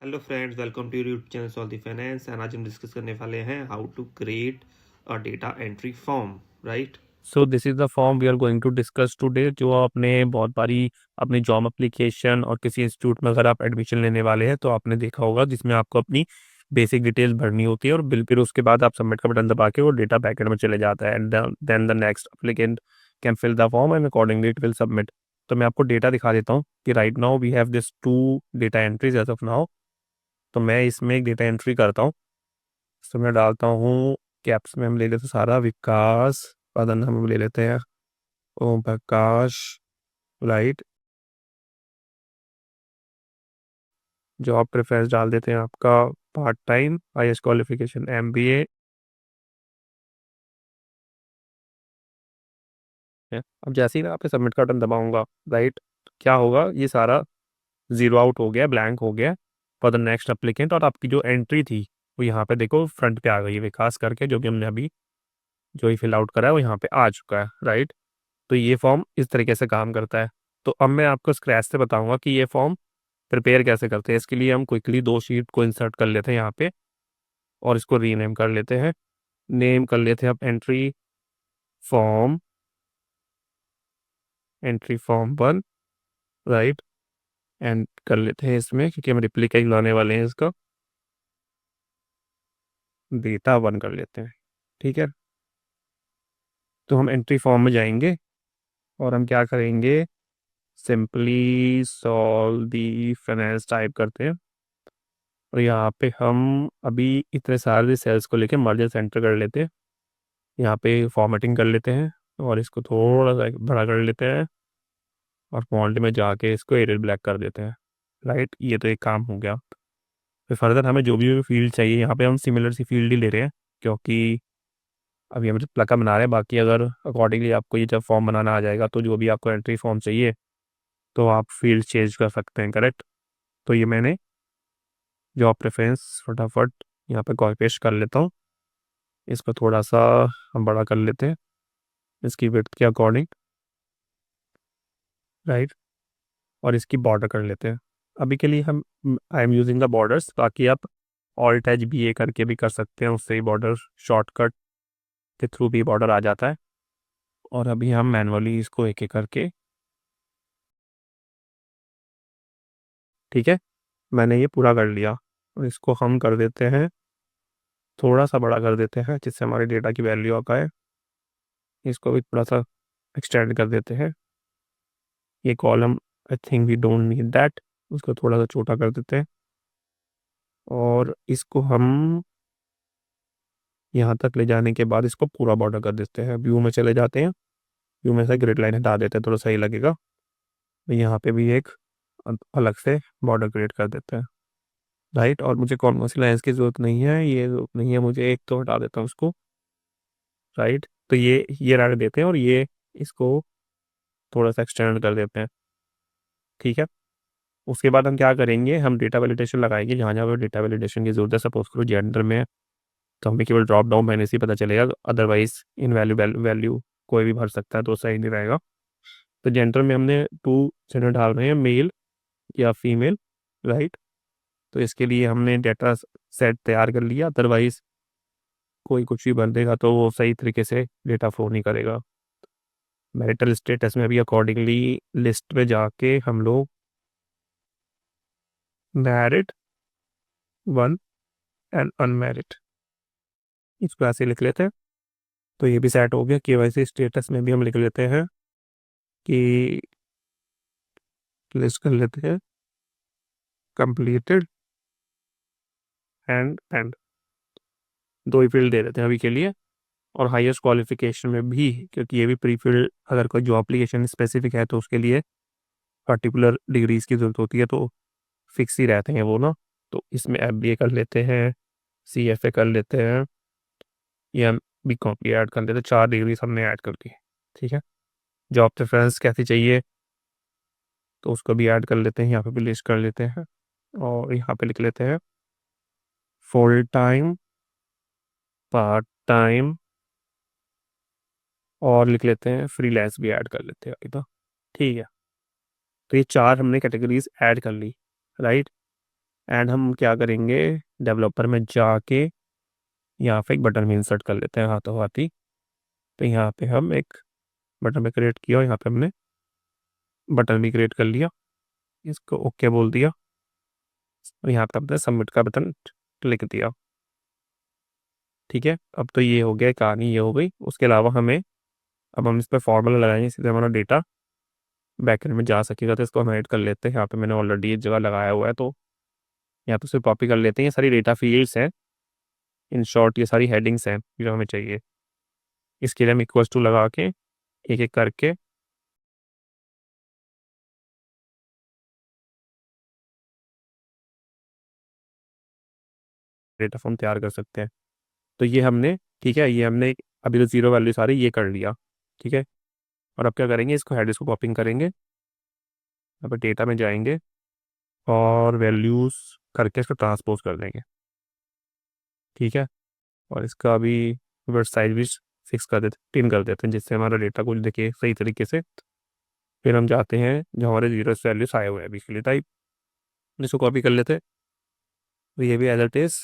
Hello friends, welcome to YouTube channel solve the finance. And आज हम discuss करने वाले हैं how to create a data entry form, right. So this is the form we are going to discuss today, जो आपने बहुत बारी अपनी जॉब एप्लीकेशन और किसी इंस्टीट्यूट में अगर आप एडमिशन लेने वाले हैं तो आपने देखा होगा, जिसमें आपको अपनी बेसिक डिटेल्स भरनी होती है और बिल फिर उसके बाद आप सबमिट का बटन दबा के वो डेटा बैकएंड में चले जाता है and then the next applicant can fill the form and accordingly it will submit. तो मैं आपको डेटा दिखा देता हूँ कि right now we have this two data entries as of now. तो मैं इसमें एक डेटा एंट्री करता हूँ। तो मैं डालता हूँ कैप्स में, हम ले लेते हैं सारा विकास, पदन हम ले लेते हैं Om Prakash, right. Job preference डाल देते हैं आपका part time, highest qualification MBA है। अब जैसे ही मैं आप सबमिट का बटन दबाऊंगा, राइट, क्या होगा, ये सारा जीरो आउट हो गया, ब्लैंक हो गया फॉर द नेक्स्ट एप्लीकेंट। और आपकी जो एंट्री थी वो यहाँ पे देखो फ्रंट पे आ गई है, विकास करके, जो कि हमने अभी जो ही फिल आउट करा है वो यहाँ पे आ चुका है, राइट। तो ये फॉर्म इस तरीके से काम करता है। तो अब मैं आपको स्क्रैच से बताऊंगा कि ये फॉर्म प्रिपेयर कैसे करते हैं। इसके लिए हम क्विकली दो शीट को इंसर्ट कर लेते हैं यहाँ पे और इसको रीनेम कर लेते हैं। नेम कर लेते हैं अब form entry form 1, right. And कर लेते हैं इसमें, क्योंकि हम रिप्लिका लाने वाले हैं, इसका डेटा 1 कर लेते हैं, ठीक है। तो हम एंट्री फॉर्म में जाएंगे और हम क्या करेंगे, simply solve the finance type करते हैं और यहाँ पे हम अभी इतने सारे सेल्स को लेके मर्जर सेंटर कर लेते हैं। यहाँ पे फॉर्मेटिंग कर लेते हैं और इसको थोड़ा सा बड़ा कर लेते हैं और फॉन्ट में जाके इसको एरियल ब्लैक कर देते हैं, राइट। ये तो एक काम हो गया। फिर फर्दर हमें जो भी फील्ड चाहिए, यहाँ पे हम सिमिलर सी फील्ड ही ले रहे हैं, क्योंकि अभी हम प्लका बना रहे हैं। बाकी अगर अकॉर्डिंगली आपको ये जब फॉर्म बनाना आ जाएगा तो जो भी आपको एंट्री फॉर्म चाहिए तो आप फील्ड चेंज कर सकते हैं, करेक्ट। तो ये मैंने जॉब प्रेफरेंस फटाफट यहाँ पे कॉपी पेस्ट कर लेता हूँ। इसको थोड़ा सा हम बड़ा कर लेते हैं इसकी विड्थ के अकॉर्डिंग, राइट। और इसकी बॉर्डर कर लेते हैं। अभी के लिए हम I am using the borders, बाकी आप ऑल्ट एच बी ए करके भी कर सकते हैं, उससे ही बॉर्डर शॉर्टकट के थ्रू भी बॉर्डर आ जाता है। और अभी हम मैनुअली इसको एक एक करके, ठीक है, मैंने ये पूरा कर लिया और इसको हम कर देते हैं, थोड़ा सा बड़ा कर देते हैं जिससे हमारे डेटा की वैल्यू आ पाए। इसको भी थोड़ा सा एक्सटेंड कर देते हैं। ये column I think we don't need that, उसको थोड़ा सा छोटा कर देते हैं और इसको हम यहाँ तक ले जाने के बाद इसको पूरा बॉर्डर कर देते हैं। व्यू में चले जाते हैं, व्यू में से ग्रिड लाइन हटा देते हैं, थोड़ा सही लगेगा। यहाँ पे भी एक अलग से बॉर्डर क्रिएट कर देते हैं, राइट। और मुझे कौन कौन सी लाइन्स की जरूरत नहीं है, ये जरूरत नहीं है मुझे, एक तो हटा देता हूँ उसको, राइट। तो ये रख देते हैं और ये इसको थोड़ा सा एक्सटेंड कर देते हैं, ठीक है। उसके बाद हम क्या करेंगे, हम डेटा वैलिडेशन लगाएंगे जहाँ जहाँ पर डेटा वैलिडेशन की जरूरत है। सपोज करो जेंडर में है तो हमें केवल ड्रॉप डाउन मैंने से ही पता चलेगा, अदरवाइज इन वैल्यू वैल्यू कोई भी भर सकता है तो सही नहीं रहेगा। तो जेंडर में हमने टू जेंडर डाल रहे हैं, मेल या फीमेल, राइट। तो इसके लिए हमने डेटा सेट तैयार कर लिया, अदरवाइज कोई कुछ भी भर देगा तो वो सही तरीके से डेटा फ्लो नहीं करेगा। मैरिटल स्टेटस में भी अकॉर्डिंगली लिस्ट में जाके हम लोग मैरिड, वन एंड अनमैरिड, इसको ऐसे लिख लेते हैं। तो ये भी सेट हो गया। केवाईसी स्टेटस में भी हम लिख लेते हैं कि लिस्ट कर लेते हैं कंप्लीटेड एंड दो ही फील्ड दे देते हैं अभी के लिए। और हाईएस्ट क्वालिफिकेशन में भी, क्योंकि ये भी प्री फील्ड, अगर कोई जो एप्लीकेशन स्पेसिफिक है तो उसके लिए पर्टिकुलर डिग्रीज की जरूरत होती है, तो फिक्स ही रहते हैं वो ना। तो इसमें एमबीए कर लेते हैं, सीएफए कर लेते हैं, या बीकॉम भी ऐड कर लेते हैं। 4 डिग्री हमने ऐड कर दी, ठीक है। जॉब प्रेफरेंस कैसी चाहिए तो उसको भी ऐड कर लेते हैं, यहाँ पे भी लिस्ट कर लेते हैं और यहाँ पे लिख लेते हैं फुल टाइम, पार्ट टाइम, और लिख लेते हैं फ्रीलांस भी ऐड कर लेते हैं अभी तो, ठीक है। तो ये 4 हमने कैटेगरीज ऐड कर ली, राइट। एंड हम क्या करेंगे, डेवलपर में जाके यहाँ पे एक बटन भी इंसर्ट कर लेते हैं हाथों हाथ ही। तो यहाँ पे हम एक बटन भी क्रिएट किया और यहाँ पे हमने बटन भी क्रिएट कर लिया, इसको ओके बोल दिया और यहाँ पे हमने सबमिट का बटन क्लिक दिया। ठीक है, अब तो ये हो गया, कहानी ये हो गई। उसके अलावा हमें अब हम इस पर फॉर्मूला लगाएंगे, इससे हमारा डेटा बैकएंड में जा सकेगा। तो इसको हम ऐड कर लेते हैं, यहाँ पे मैंने ऑलरेडी एक जगह लगाया हुआ है, तो यहाँ पे उसे कॉपी कर लेते हैं। ये सारी डेटा फील्ड्स हैं, इन शॉर्ट ये सारी हेडिंग्स हैं जो हमें चाहिए। इसके लिए हम इक्वल्स टू लगा के एक एक करके डेटा फॉर्म तैयार कर सकते हैं। तो ये हमने, ठीक है, ये हमने अभी तो जीरो वैल्यू सारी ये कर लिया। ठीक है, और अब क्या करेंगे, इसको हेड इसको कॉपिंग करेंगे, यहाँ पर डेटा में जाएंगे और वैल्यूज़ करके इसको ट्रांसपोज कर देंगे। ठीक है, और इसका अभी वर्ड साइज भी फिक्स कर देते, पिन कर देते हैं, जिससे हमारा डेटा कुछ दिखे सही तरीके से। फिर हम जाते हैं जो हमारे जीरो वैल्यूज आए हुए हैं अभी के लिए, टाइप इसको कॉपी कर लेते हैं। तो ये भी एज इट इज,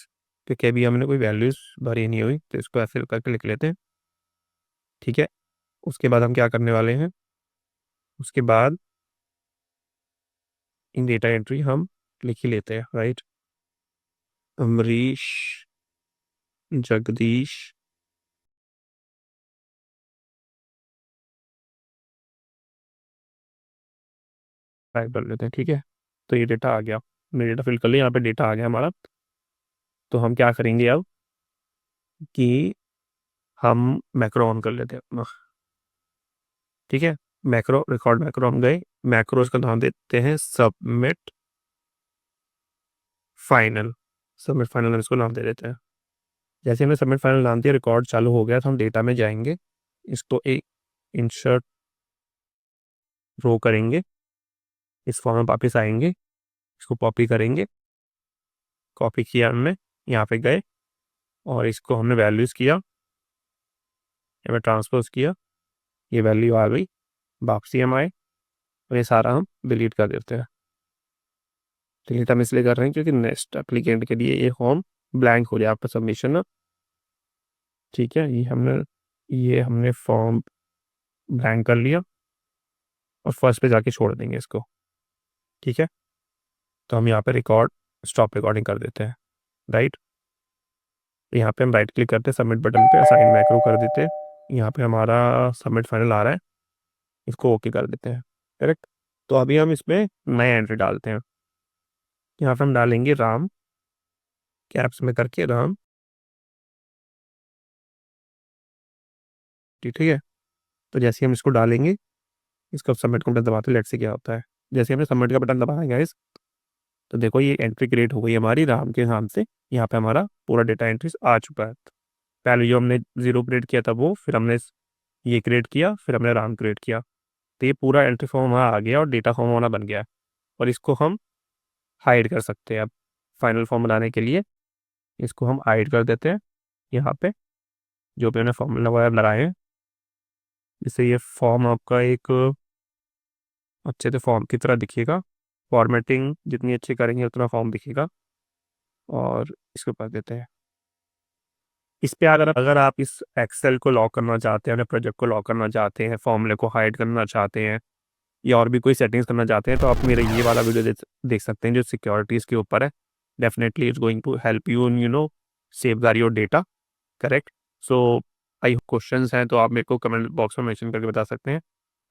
क्योंकि अभी हमने कोई वैल्यूज भरी नहीं हुई, तो इसको ऐसे करके लिख लेते हैं। ठीक है, उसके बाद हम क्या करने वाले हैं, उसके बाद इन डेटा एंट्री हम लिख ही लेते हैं, राइट। अमरीश जगदीश टाइप कर लेते हैं। ठीक है, तो ये डेटा आ गया, मैंने डेटा फिल कर लिया, यहाँ पे डेटा आ गया हमारा। तो हम क्या करेंगे अब कि हम मैक्रो ऑन कर लेते हैं अपना। ठीक है, मैक्रो रिकॉर्ड मैक्रो हम गए, मैक्रो इसका नाम देते हैं सबमिट फाइनल। सबमिट फाइनल हम इसको नाम दे देते हैं। जैसे हमने सबमिट फाइनल नाम दिया, रिकॉर्ड चालू हो गया, तो हम डेटा में जाएंगे, इसको एक इंसर्ट रो करेंगे, इस फॉर्म में वापस आएंगे, इसको कॉपी करेंगे, कॉपी किया हमने, यहाँ पे गए और इसको हमने वैल्यूज़ किया, यहाँ पे ट्रांसपोज किया, ये वैल्यू आ गई, वापसी हम आए और ये सारा हम डिलीट कर देते हैं। डिलीट हम इसलिए कर रहे हैं क्योंकि नेक्स्ट एप्लीकेंट के लिए ये फॉर्म ब्लैंक हो जाए आपका सबमिशन ना। ठीक है, ये हमने फॉर्म ब्लैंक कर लिया और फर्स्ट पे जाके छोड़ देंगे इसको। ठीक है, तो हम यहाँ पे रिकॉर्ड स्टॉप रिकॉर्डिंग कर देते हैं, राइट। यहाँ पे हम राइट क्लिक करते हैं, सबमिट बटन पे असाइन मैक्रो कर देते हैं, यहाँ पे हमारा सबमिट फाइनल आ रहा है, इसको ओके कर देते हैं, करेक्ट। तो अभी हम इसमें नया एंट्री डालते हैं, यहाँ पे हम डालेंगे राम, कैप्स में करके राम। ठीक है, तो जैसे हम इसको डालेंगे, इसको सबमिट का बटन दबाते, लेट्स से क्या होता है। जैसे हमने सबमिट का बटन दबाया गाइस, तो देखो ये एंट्री क्रिएट हो गई हमारी राम के नाम से। यहाँ पे हमारा पूरा डेटा एंट्रीज आ चुका है। पहले जो हमने जीरो क्रिएट किया था वो, फिर हमने ये क्रिएट किया, फिर हमने राम क्रिएट किया, तो ये पूरा एंट्री फॉर्म वहाँ आ गया और डेटा फॉर्म होना बन गया है। और इसको हम हाइड कर सकते हैं। अब फाइनल फॉर्म बनाने के लिए इसको हम हाइड कर देते हैं, यहाँ पे जो भी हमने फॉर्मूला वगैरह लगाए हैं, जिससे ये फॉर्म आपका एक अच्छे से फॉर्म की तरह दिखेगा। फॉर्मेटिंग जितनी अच्छी करेंगे उतना फॉर्म दिखेगा। और इसके ऊपर देते हैं, इस पे अगर आप इस एक्सेल को लॉक करना चाहते हैं, अपने प्रोजेक्ट को लॉक करना चाहते हैं, फॉर्मूले को हाइड करना चाहते हैं या और भी कोई सेटिंग्स करना चाहते हैं, तो आप मेरा ये वाला वीडियो देख सकते हैं जो सिक्योरिटीज़ के ऊपर है। Definitely it's going to help you in safeguard your data, correct. So I questions हैं तो आप मेरे को कमेंट बॉक्स में मेंशन करके बता सकते हैं,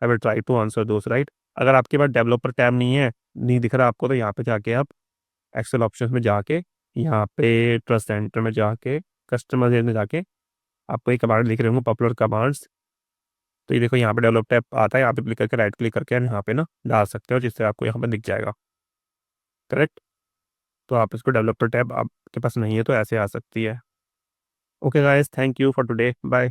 I will try to answer those, right. अगर आपके पास डेवलपर टैब नहीं दिख रहा आपको, तो यहाँ पे जाके आप एक्सेल ऑप्शन में जाके, यहाँ पे ट्रस्ट सेंटर में जाके, कस्टमर में जाके आपको एक कमांड लिख रहे होंगे पॉपुलर कमांड्स, तो ये देखो यहाँ पे डेवलप टैब आता है, यहाँ पे क्लिक करके राइट क्लिक करके यहाँ पे ना डाल सकते हो, जिससे आपको यहाँ पे दिख जाएगा, करेक्ट। तो आप इसको डेवलपर टैब आपके पास नहीं है तो ऐसे आ सकती है। Okay guys, thank you for today, bye.